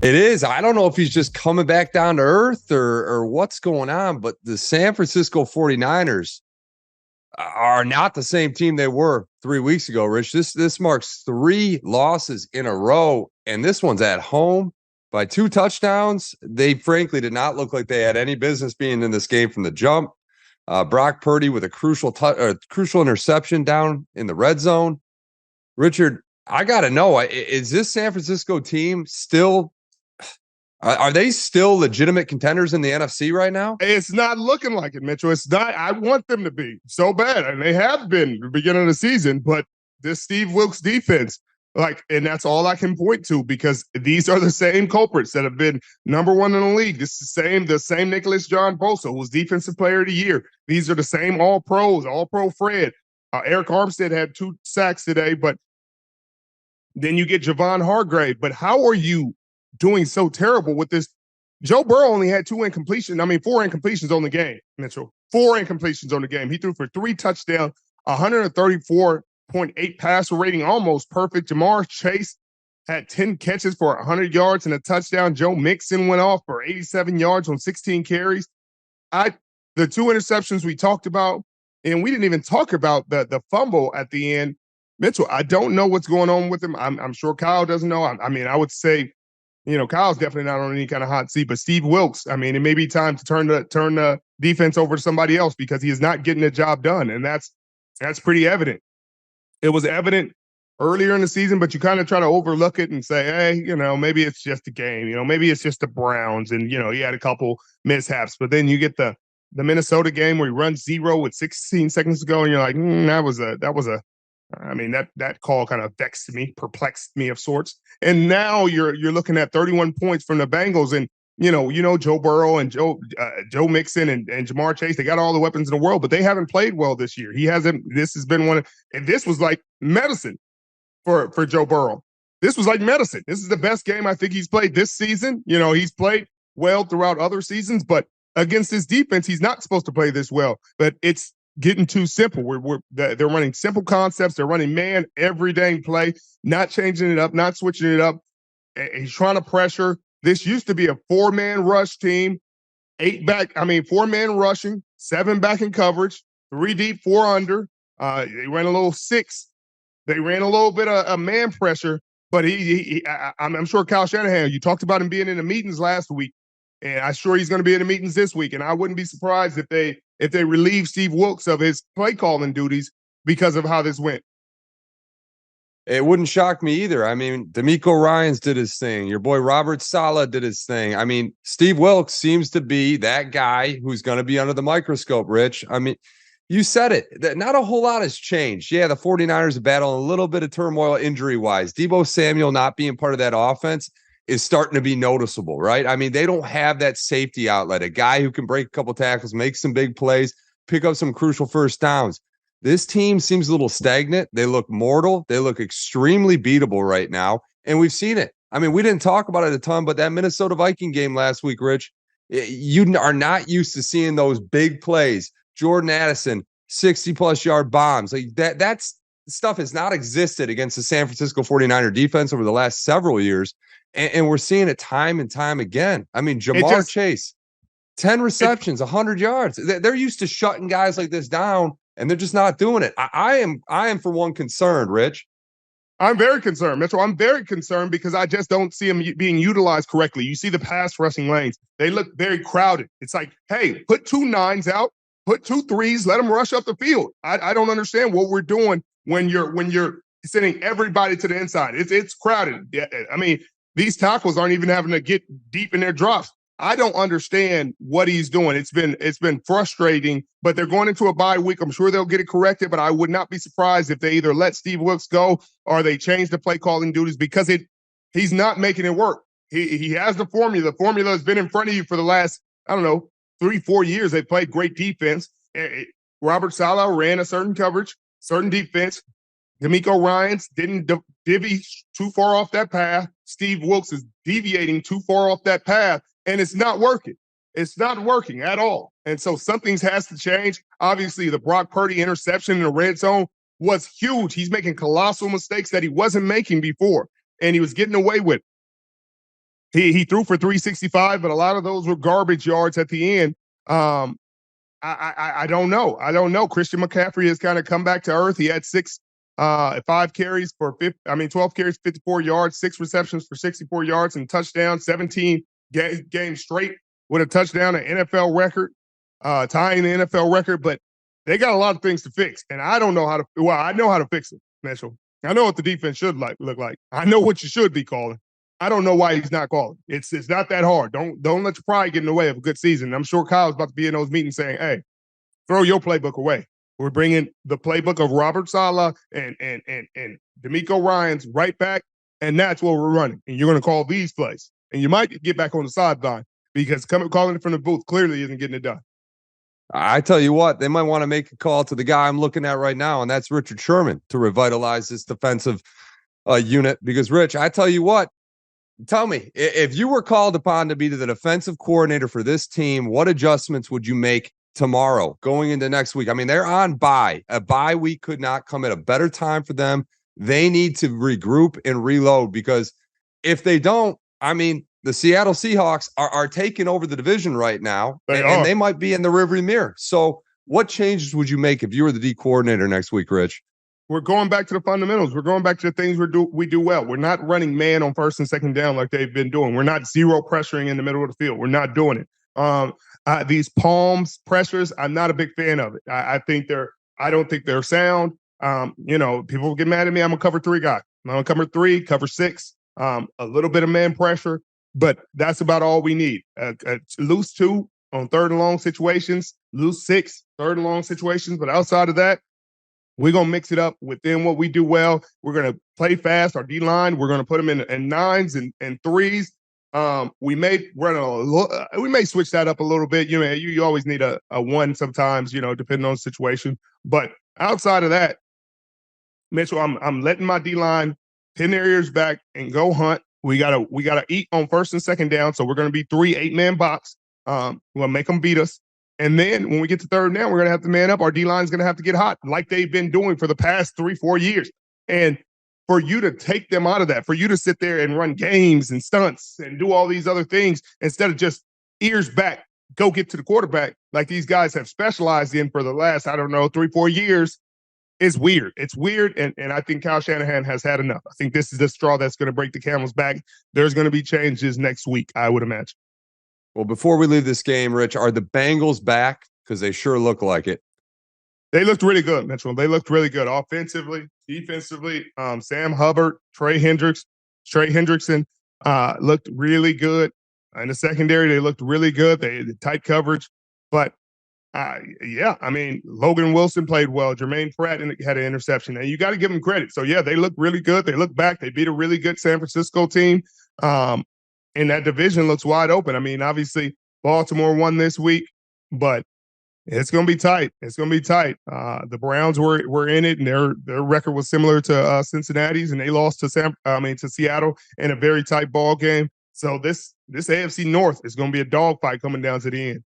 It is. I don't know if he's just coming back down to earth or what's going on, but the San Francisco 49ers are not the same team they were 3 weeks ago, Rich. This marks 3 losses in a row, and this one's at home by 2 touchdowns. They frankly did not look like they had any business being in this game from the jump. Brock Purdy with a crucial interception down in the red zone. Richard, I got to know, is this San Francisco team still are they still legitimate contenders in the NFC right now? It's not looking like it, Mitchell. It's not. I want them to be so bad, and they have been the beginning of the season. But this Steve Wilks defense, and that's all I can point to because these are the same culprits that have been number one in the league. This is the same Nicholas John Bosa, who's Defensive Player of the Year. These are the same All Pros, All Pro Fred. Eric Armstead had 2 sacks today, but then you get Javon Hargrave. But how are you doing so terrible with this? Joe Burrow only had 4 incompletions on the game, Mitchell. 4 incompletions on the game. He threw for 3 touchdowns, 134.8 passer rating, almost perfect. Jamar Chase had 10 catches for 100 yards and a touchdown. Joe Mixon went off for 87 yards on 16 carries. The 2 interceptions we talked about, and we didn't even talk about the fumble at the end. Mitchell, I don't know what's going on with him. I'm sure Kyle doesn't know. I would say, Kyle's definitely not on any kind of hot seat, but Steve Wilks, it may be time to turn the defense over to somebody else because he is not getting the job done. And that's pretty evident. It was evident earlier in the season, but you kind of try to overlook it and say, hey, maybe it's just a game, maybe it's just the Browns. And, he had a couple mishaps, but then you get the Minnesota game where he runs 0 with 16 seconds to go. And you're like, that call kind of vexed me, perplexed me of sorts. And now you're looking at 31 points from the Bengals, and Joe Burrow and Joe Mixon and Jamar Chase. They got all the weapons in the world, but they haven't played well this year. He hasn't. This has been this was like medicine for Joe Burrow. This was like medicine. This is the best game I think he's played this season. He's played well throughout other seasons, but against his defense, he's not supposed to play this well. But it's getting too simple. They're running simple concepts. They're running man every dang play, not changing it up, not switching it up. He's trying to pressure. This used to be a 4-man rush team, 4-man rushing, 7 back in coverage, 3 deep, 4 under. They ran a little 6. They ran a little bit of man pressure, but I'm sure Kyle Shanahan, you talked about him being in the meetings last week, and I'm sure he's going to be in the meetings this week. And I wouldn't be surprised if they relieve Steve Wilks of his play calling duties because of how this went. It wouldn't shock me either. D'Amico Ryans did his thing. Your boy Robert Saleh did his thing. Steve Wilks seems to be that guy who's going to be under the microscope, Rich. You said it. Not a whole lot has changed. Yeah, the 49ers are battling a little bit of turmoil injury-wise. Deebo Samuel not being part of that offense is starting to be noticeable, right? They don't have that safety outlet, a guy who can break a couple tackles, make some big plays, pick up some crucial first downs. This team seems a little stagnant. They look mortal. They look extremely beatable right now, and we've seen it. We didn't talk about it a ton, but that Minnesota Viking game last week, Rich, you are not used to seeing those big plays. Jordan Addison, 60-plus yard bombs. That's stuff has not existed against the San Francisco 49er defense over the last several years. And we're seeing it time and time again. Jamar Chase, 10 receptions, 100 yards. They're used to shutting guys like this down, and they're just not doing it. I am for one concerned, Rich. I'm very concerned, Mitchell. I'm very concerned because I just don't see them being utilized correctly. You see the pass rushing lanes. They look very crowded. It's like, hey, put 2 9s out, put 2 3s, let them rush up the field. I don't understand what we're doing when you're sending everybody to the inside. It's crowded. Yeah, these tackles aren't even having to get deep in their drops. I don't understand what he's doing. It's been frustrating, but they're going into a bye week. I'm sure they'll get it corrected, but I would not be surprised if they either let Steve Wilks go or they change the play calling duties because he's not making it work. He has the formula. The formula has been in front of you for the last, 3-4 years. They played great defense. Robert Saleh ran a certain coverage, certain defense. D'Amico Ryans didn't divvy too far off that path. Steve Wilks is deviating too far off that path, and it's not working. It's not working at all. And so something has to change. Obviously, the Brock Purdy interception in the red zone was huge. He's making colossal mistakes that he wasn't making before, and he was getting away with it. He threw for 365, but a lot of those were garbage yards at the end. I don't know. I don't know. Christian McCaffrey has kind of come back to earth. He had 5 carries for 12 carries, 54 yards, 6 receptions for 64 yards and touchdown, 17 games straight with a touchdown, an NFL record, tying the NFL record. But they got a lot of things to fix, and I don't know how to. Well, I know how to fix it, Mitchell. I know what the defense should look like. I know what you should be calling. I don't know why he's not calling. It's not that hard. Don't let your pride get in the way of a good season. I'm sure Kyle's about to be in those meetings saying, "Hey, throw your playbook away. We're bringing the playbook of Robert Saleh and D'Amico Ryans right back, and that's what we're running. And you're going to call these plays, and you might get back on the sideline because calling it from the booth clearly isn't getting it done." I tell you what, they might want to make a call to the guy I'm looking at right now, and that's Richard Sherman, to revitalize this defensive unit. Because, Rich, I tell you what, tell me, if you were called upon to be the defensive coordinator for this team, what adjustments would you make tomorrow going into next week? I mean, they're on bye. A bye week could not come at a better time for them. They need to regroup and reload, because if they don't, I mean, the Seattle Seahawks are taking over the division right now, and they might be in the rearview mirror. So what changes would you make if you were the D coordinator next week, Rich? We're going back to the fundamentals. We're going back to the things we do well. We're not running man on first and second down like they've been doing. We're not zero pressuring in the middle of the field. We're not doing it. These palms pressures, I'm not a big fan of it. I don't think they're sound. People get mad at me. I'm a cover 3 guy. I'm a cover 3, cover 6, a little bit of man pressure, but that's about all we need. Loose 2 on 3rd and long situations, loose 6, 3rd and long situations. But outside of that, we're going to mix it up within what we do well. We're going to play fast. Our D-line, we're going to put them in 9s and 3s. We may switch that up a little bit. You always need a 1 sometimes, depending on the situation. But outside of that, Mitchell, I'm letting my D-line pin their ears back and go hunt. We gotta eat on first and second down. So we're going to be 3 8-man box. We're going to make them beat us. And then when we get to 3rd down, we're going to have to man up. Our D-line is going to have to get hot like they've been doing for the past 3-4 years. And for you to take them out of that, for you to sit there and run games and stunts and do all these other things instead of just ears back, go get to the quarterback like these guys have specialized in for the last, 3-4 years, is weird. It's weird, and I think Kyle Shanahan has had enough. I think this is the straw that's going to break the camel's back. There's going to be changes next week, I would imagine. Well, before we leave this game, Rich, are the Bengals back? Because they sure look like it. They looked really good, Mitchell. They looked really good offensively, defensively. Sam Hubbard, Trey Hendrickson looked really good. In the secondary, they looked really good. They had tight coverage. But, Logan Wilson played well. Jermaine Pratt had an interception. And you got to give them credit. So, they looked really good. They looked back. They beat a really good San Francisco team. And that division looks wide open. I mean, obviously, Baltimore won this week, but it's going to be tight. It's going to be tight. The Browns were in it, and their record was similar to Cincinnati's, and they lost to Seattle in a very tight ball game. So this AFC North is going to be a dogfight coming down to the end.